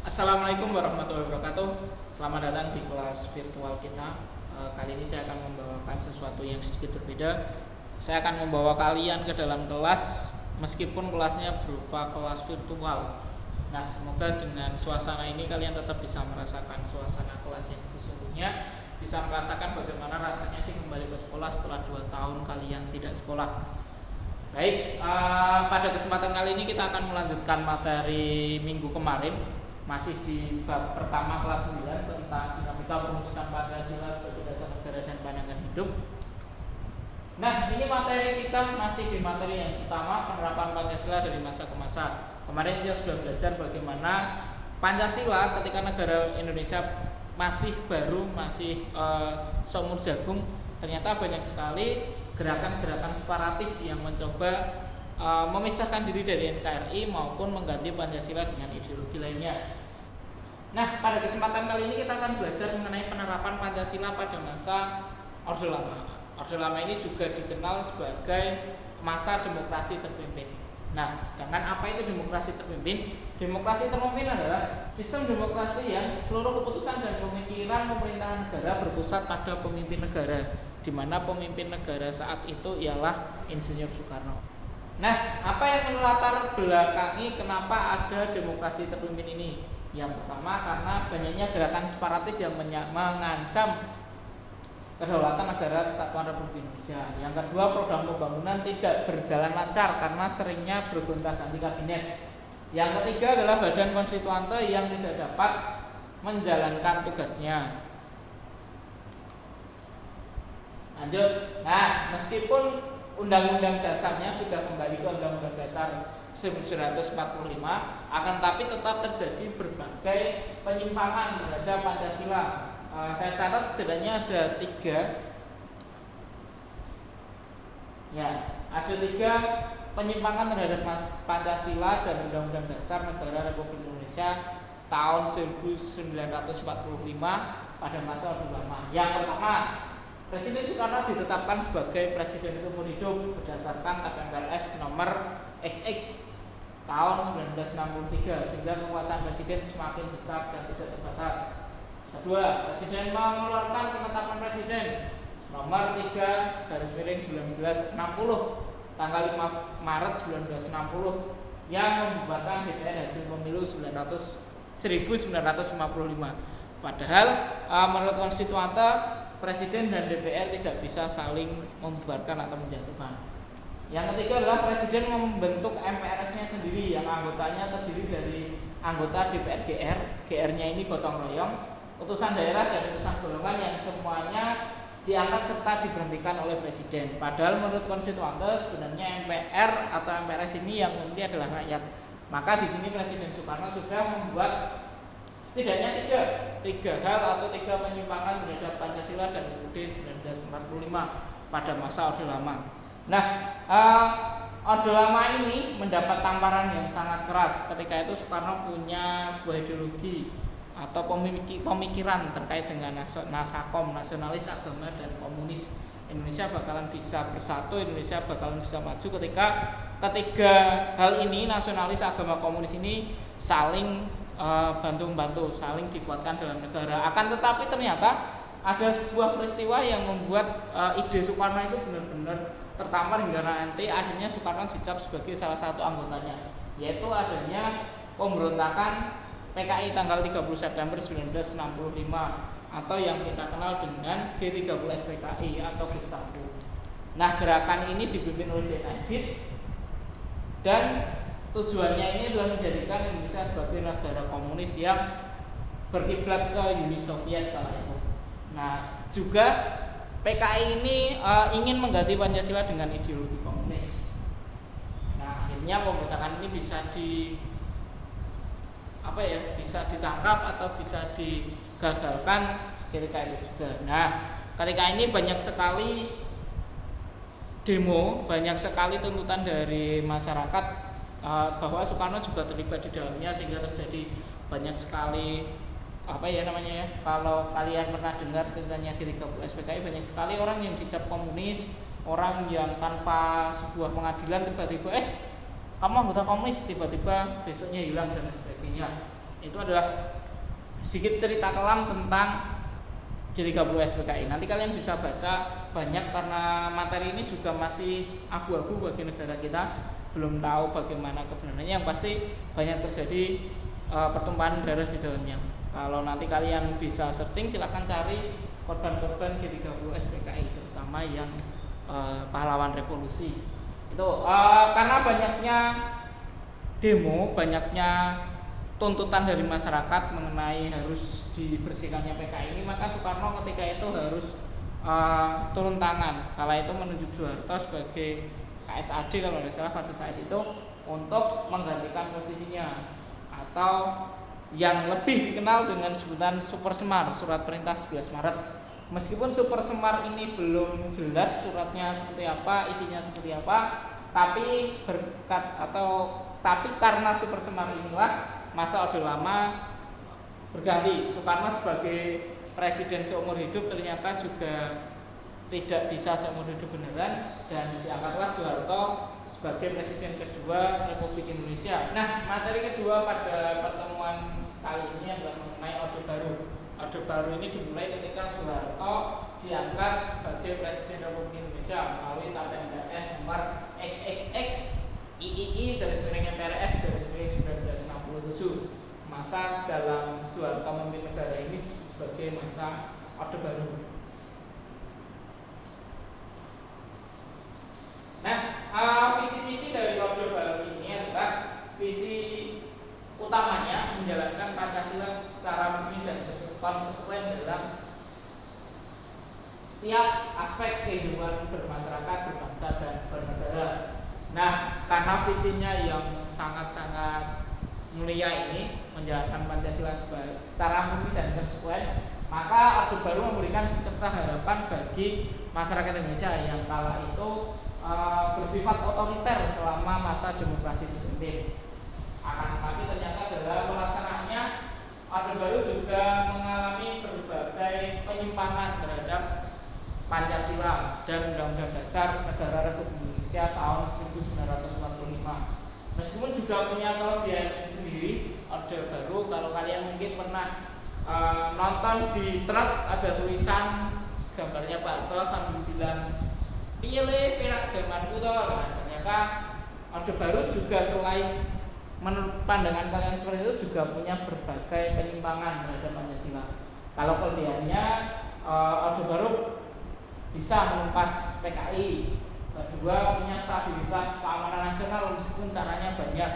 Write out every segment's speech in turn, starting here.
Assalamualaikum warahmatullahi wabarakatuh. Selamat datang di kelas virtual kita. Kali ini saya akan membawakan sesuatu yang sedikit berbeda. Saya akan membawa kalian ke dalam kelas, meskipun kelasnya berupa kelas virtual. Nah, semoga dengan suasana ini kalian tetap bisa merasakan suasana kelas yang sesungguhnya, bisa merasakan bagaimana rasanya sih kembali ke sekolah setelah 2 tahun kalian tidak sekolah. Baik, pada kesempatan kali ini kita akan melanjutkan materi minggu kemarin, masih di bab pertama kelas 9 tentang dinamika perwujudan Pancasila sebagai dasar negara dan pandangan hidup. Nah, ini materi kita masih di materi yang utama, penerapan Pancasila dari masa ke masa. Kemarin kita sudah belajar bagaimana Pancasila ketika negara Indonesia masih baru, masih seumur jagung, ternyata banyak sekali gerakan-gerakan separatis yang mencoba memisahkan diri dari NKRI maupun mengganti Pancasila dengan ideologi lainnya. Nah, pada kesempatan kali ini kita akan belajar mengenai penerapan Pancasila pada masa Orde Lama. Orde Lama ini juga dikenal sebagai masa demokrasi terpimpin. Nah, sedangkan apa itu demokrasi terpimpin? Demokrasi terpimpin adalah sistem demokrasi yang seluruh keputusan dan pemikiran pemerintahan negara berpusat pada pemimpin negara, di mana pemimpin negara saat itu ialah Insinyur Soekarno. Nah, apa yang melatar belakangi kenapa ada demokrasi terpimpin ini? Yang pertama, karena banyaknya gerakan separatis yang mengancam kedaulatan negara kesatuan Republik Indonesia. Yang kedua, program pembangunan tidak berjalan lancar karena seringnya bergonta-ganti kabinet. Yang ketiga adalah badan konstituante yang tidak dapat menjalankan tugasnya. Lanjut. Nah, meskipun undang-undang dasarnya sudah kembali ke undang-undang dasar 1945, akan tapi tetap terjadi berbagai penyimpangan terhadap Pancasila. Saya catat setidaknya ada 3 penyimpangan terhadap Pancasila dan Undang-Undang Dasar Negara Republik Indonesia tahun 1945 pada masa Orde Lama. Yang pertama, Presiden Soekarno ditetapkan sebagai Presiden seumur hidup berdasarkan KPMPRS nomor XX tahun 1963, sehingga kekuasaan Presiden semakin besar dan tidak terbatas. Kedua, Presiden mengeluarkan penetapan Presiden nomor 3/1960 tanggal 5 Maret 1960 yang membubarkan DPR hasil pemilu 1955. Padahal menurut konstituante, Presiden dan DPR tidak bisa saling membubarkan atau menjatuhkan. Yang ketiga adalah Presiden membentuk MPRS-nya sendiri yang anggotanya terdiri dari anggota DPR GR, GR-nya ini gotong royong, utusan daerah dan utusan golongan yang semuanya diangkat serta diberhentikan oleh Presiden. Padahal menurut konstituante sebenarnya MPR atau MPRS ini yang memilih adalah rakyat. Maka di sini Presiden Soekarno sudah membuat setidaknya tiga hal atau 3 penyimpangan terhadap Pancasila dan UUD 1945 pada masa Orde Lama. Nah, Orde Lama ini mendapat tamparan yang sangat keras. Ketika itu Soekarno punya sebuah ideologi atau pemikiran terkait dengan nasakom, nasionalis, agama, dan komunis. Indonesia bakalan bisa bersatu, Indonesia bakalan bisa maju ketika ketiga hal ini, nasionalis, agama, komunis ini saling bantu-membantu, saling dikuatkan dalam negara. Akan tetapi ternyata ada sebuah peristiwa yang membuat ide Soekarno itu benar-benar tertampar hingga nanti akhirnya Soekarno dicap sebagai salah satu anggotanya, yaitu adanya pemberontakan PKI tanggal 30 September 1965 atau yang kita kenal dengan G30S PKI atau Gestapo. Nah, gerakan ini dipimpin oleh Adit dan tujuannya ini adalah menjadikan Indonesia sebagai negara komunis yang berkiblat ke Uni Soviet kala itu. Nah, juga PKI ini ingin mengganti Pancasila dengan ideologi komunis. Nah, akhirnya pemberontakan ini bisa ditangkap atau bisa digagalkan ketika itu juga. Nah, ketika ini banyak sekali demo, banyak sekali tuntutan dari masyarakat bahwa Soekarno juga terlibat di dalamnya, sehingga terjadi banyak sekali kalau kalian pernah dengar ceritanya G30S PKI, banyak sekali orang yang dicap komunis, orang yang tanpa sebuah pengadilan tiba-tiba kamu anggota komunis, tiba-tiba besoknya hilang dan sebagainya. Itu adalah sedikit cerita kelam tentang G30 SPKI. Nanti kalian bisa baca banyak karena materi ini juga masih abu-abu bagi negara kita, belum tahu bagaimana kebenarannya. Yang pasti banyak terjadi pertumpahan darah di dalamnya. Kalau nanti kalian bisa searching, silahkan cari korban-korban G30 SPKI, terutama yang pahlawan revolusi. Itu karena banyaknya demo, banyaknya tuntutan dari masyarakat mengenai harus dibersihkannya PKI ini, maka Soekarno ketika itu harus turun tangan. Kala itu menunjuk Soeharto sebagai KSAD kalau tidak salah pada saat itu untuk menggantikan posisinya, atau yang lebih dikenal dengan sebutan Super Semar, Surat Perintah 11 Maret. Meskipun Super Semar ini belum jelas suratnya seperti apa, isinya seperti apa, tapi karena Super Semar inilah masa Orde Lama berganti. Soekarno sebagai presiden seumur hidup ternyata juga tidak bisa seumur hidup beneran, dan diangkatlah Soeharto sebagai presiden kedua Republik Indonesia. Nah, materi kedua pada pertemuan kali ini adalah mengenai Orde Baru. Orde Baru ini dimulai ketika Soeharto diangkat sebagai presiden Republik Indonesia melalui tap MPRS nomor XXX III MPRS 1967. Masa dalam Soeharto memimpin negara ini sebagai masa Orde Baru. Nah, visi misi dari Orde Baru ini adalah visi utamanya menjalankan Pancasila secara murni dan konsekuen dalam setiap aspek kehidupan bermasyarakat, berbangsa dan bernegara. Nah, karena visinya yang sangat-sangat mulia ini, menjalankan Pancasila secara murni dan konsekuen, maka Orde Baru memberikan secerca harapan bagi masyarakat Indonesia yang kala itu bersifat otoriter selama masa demokrasi dipimpin. Akan tetapi ternyata dalam pelaksanaannya Orde Baru juga mengalami berbagai penyimpangan terhadap Pancasila dan Undang-Undang Dasar Negara Republik Indonesia tahun 1945. Meskipun juga punya kelebihan sendiri, Orde Baru, kalau kalian mungkin pernah nonton di truk ada tulisan gambarnya Pak Harto sambil bilang pilih perak zamanku toh. Nah, ternyata Orde Baru juga selain menurut pandangan kalian seperti itu juga punya berbagai penyimpangan terhadap Pancasila. Kalau kelebihannya Orde Baru bisa menumpas PKI, kedua punya stabilitas keamanan nasional meskipun caranya banyak.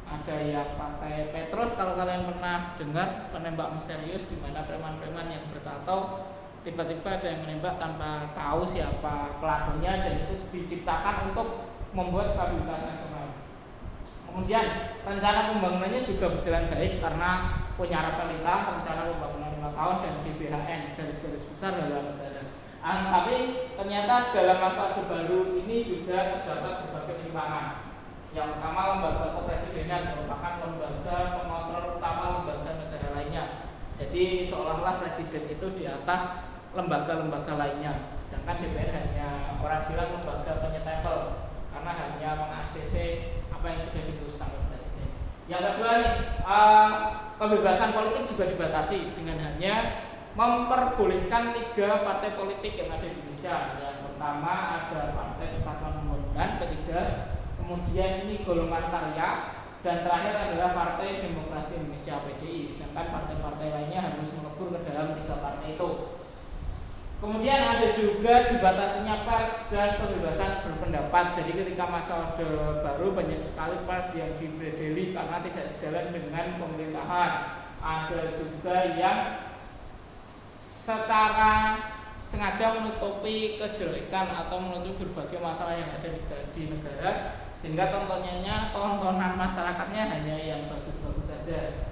Ada yang pakai Petrus, kalau kalian pernah dengar, penembak misterius di mana preman-preman yang bertato tiba-tiba ada yang menembak tanpa tahu siapa pelakunya, dan itu diciptakan untuk membuat stabilitas nasional. Kemudian rencana pembangunannya juga berjalan baik karena punya pemerintah, rencana pembangunan 5 tahun dan GBHN, garis-garis besar dalam negara. Tapi ternyata dalam masa Orde Baru ini juga terdapat berbagai penyimpangan. Yang pertama, lembaga kepresidenan merupakan lembaga pengontrol utama lembaga negara lainnya. Jadi seolah-olah presiden itu di atas lembaga-lembaga lainnya, sedangkan DPR hanya orang bilang lembaga penyetempel karena hanya meng-ACC apa yang sudah diputuskan oleh presiden. Yang kedua nih, kebebasan politik juga dibatasi dengan hanya memperbolehkan 3 partai politik yang ada di Indonesia. Yang pertama ada Partai Persatuan Pembangunan, ketiga kemudian ini Golongan Karya, dan terakhir adalah Partai Demokrasi Indonesia PDI. Sedangkan partai-partai lainnya harus melebur ke dalam 3 partai itu. Kemudian ada juga dibatasinya pers dan kebebasan berpendapat. Jadi ketika masa Orde Baru banyak sekali pers yang dibredeli karena tidak sejalan dengan pemerintahan. Ada juga yang secara sengaja menutupi kejelekan atau menutupi berbagai masalah yang ada di negara, sehingga tontonan masyarakatnya hanya yang bagus-bagus saja.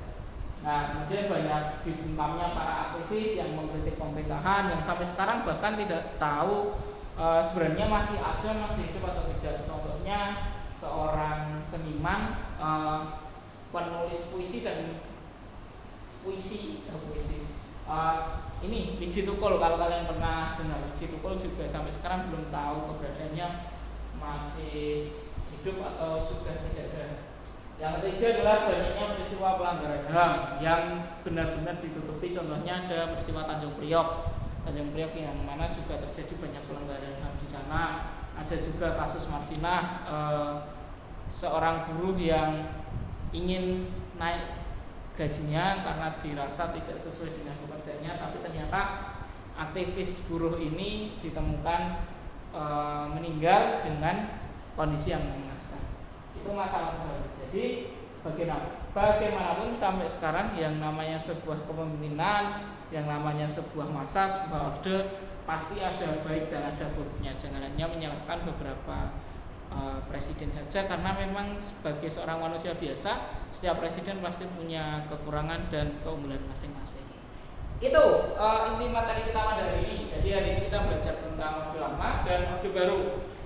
Nah, kemudian banyak dibungkamnya para aktivis yang mengkritik pemerintahan yang sampai sekarang bahkan tidak tahu sebenarnya masih ada, masih hidup atau tidak. Contohnya seorang seniman, penulis puisi dan ini Wiji Tukul. Kalau kalian pernah dengar, Wiji Tukul juga sampai sekarang belum tahu keberadaannya masih hidup atau sudah tidak ada. Yang ketiga adalah banyaknya peristiwa pelanggaran HAM yang benar-benar ditutupi. Contohnya ada peristiwa Tanjung Priok. Tanjung Priok yang mana juga terjadi banyak pelanggaran HAM di sana. Ada juga kasus Marsinah, seorang buruh yang ingin naik gajinya karena dirasa tidak sesuai dengan pekerjaannya, tapi ternyata aktivis buruh ini ditemukan meninggal dengan kondisi yang mengenaskan. Itu masalah baru. Jadi bagaimanapun sampai sekarang yang namanya sebuah kepemimpinan, yang namanya sebuah masa, sebuah orde, pasti ada baik dan ada buruknya. Jangan hanya menyalahkan beberapa presiden saja, karena memang sebagai seorang manusia biasa, setiap presiden pasti punya kekurangan dan keunggulan masing-masing. Itu inti materi kita pada hari ini. Jadi hari ini kita belajar tentang Orde Lama dan Orde Baru.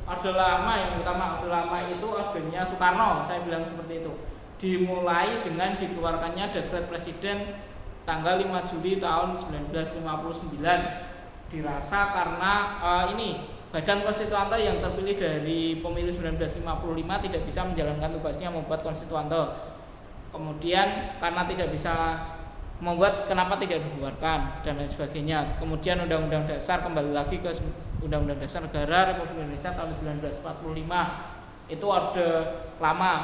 Orde Lama yang utama, Orde Lama itu ordenya Soekarno, saya bilang seperti itu. Dimulai dengan dikeluarkannya dekret presiden tanggal 5 Juli tahun 1959. Dirasa karena ini Badan Konstituante yang terpilih dari pemilu 1955 tidak bisa menjalankan tugasnya membuat konstituante. Kemudian karena tidak bisa membuat, kenapa tidak dibubarkan dan lain sebagainya. Kemudian Undang-Undang Dasar, kembali lagi ke Undang-Undang Dasar Negara Republik Indonesia tahun 1945. Itu Orde Lama,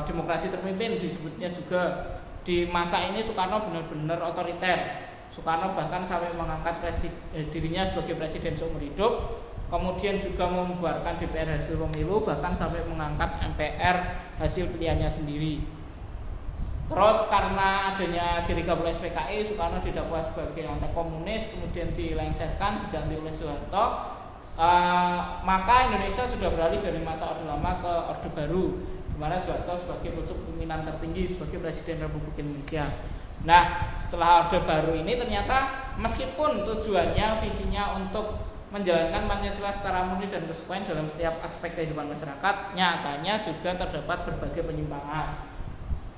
demokrasi terpimpin disebutnya juga. Di masa ini Soekarno benar-benar otoriter. Soekarno bahkan sampai mengangkat dirinya sebagai presiden seumur hidup. Kemudian juga membubarkan DPR hasil pemilu, bahkan sampai mengangkat MPR hasil pilihannya sendiri. Terus karena adanya G30 SPKI, Soekarno didakwa sebagai anti komunis, kemudian dilengsarkan, diganti oleh Soeharto. Maka Indonesia sudah beralih dari masa Orde Lama ke Orde Baru, di mana Soeharto sebagai pucuk pimpinan tertinggi sebagai Presiden Republik Indonesia. Nah, setelah Orde Baru ini ternyata meskipun tujuannya, visinya untuk menjalankan Pancasila secara murni dan konsekuen dalam setiap aspek kehidupan masyarakat, nyatanya juga terdapat berbagai penyimpangan.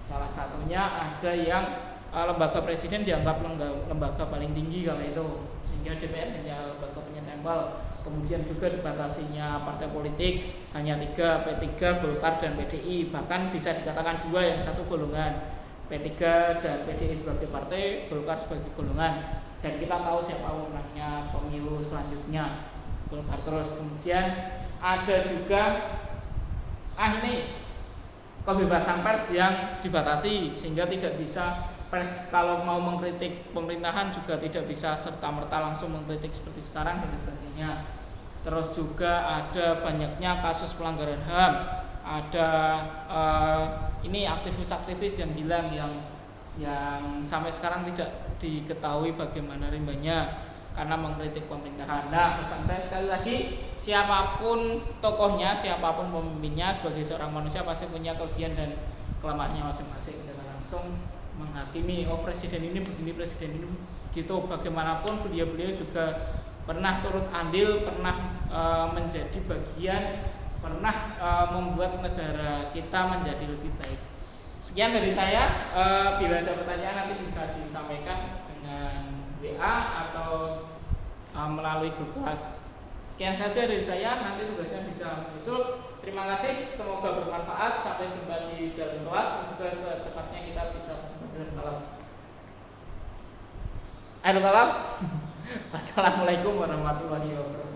Salah satunya ada yang lembaga presiden dianggap lembaga paling tinggi kala itu, sehingga DPR hanya lembaga penyetempel. Kemudian juga dibatasinya partai politik hanya 3, P3, Golkar dan PDI. Bahkan bisa dikatakan 2 yang satu golongan, P3 dan PDI sebagai partai, Golkar sebagai golongan. Dan kita tahu siapa pemenangnya pemilu selanjutnya, Golkar terus. Kemudian ada juga ini kebebasan pers yang dibatasi, sehingga tidak bisa pers kalau mau mengkritik pemerintahan juga tidak bisa serta-merta langsung mengkritik seperti sekarang dan sebagainya. Terus juga ada banyaknya kasus pelanggaran HAM. Ada ini aktivis-aktivis yang bilang yang sampai sekarang tidak diketahui bagaimana rimbanya karena mengkritik pemerintahan. Nah, pesan saya sekali lagi, siapapun tokohnya, siapapun pemimpinnya, sebagai seorang manusia pasti punya kelebihan dan kelemahannya masing-masing. Jangan langsung menghakimi, oh presiden ini begini, presiden ini gitu. Bagaimanapun beliau juga pernah turut andil, pernah menjadi bagian, pernah membuat negara kita menjadi lebih baik. Sekian dari saya. Bila ada pertanyaan nanti bisa disampaikan dengan WA atau melalui grup kelas. Sekian saja dari saya, nanti tugasnya bisa menyusul. Terima kasih, semoga bermanfaat. Sampai jumpa di dalam kelas. Semoga secepatnya kita bisa bertemu dalam kelas. Wassalamualaikum warahmatullahi wabarakatuh.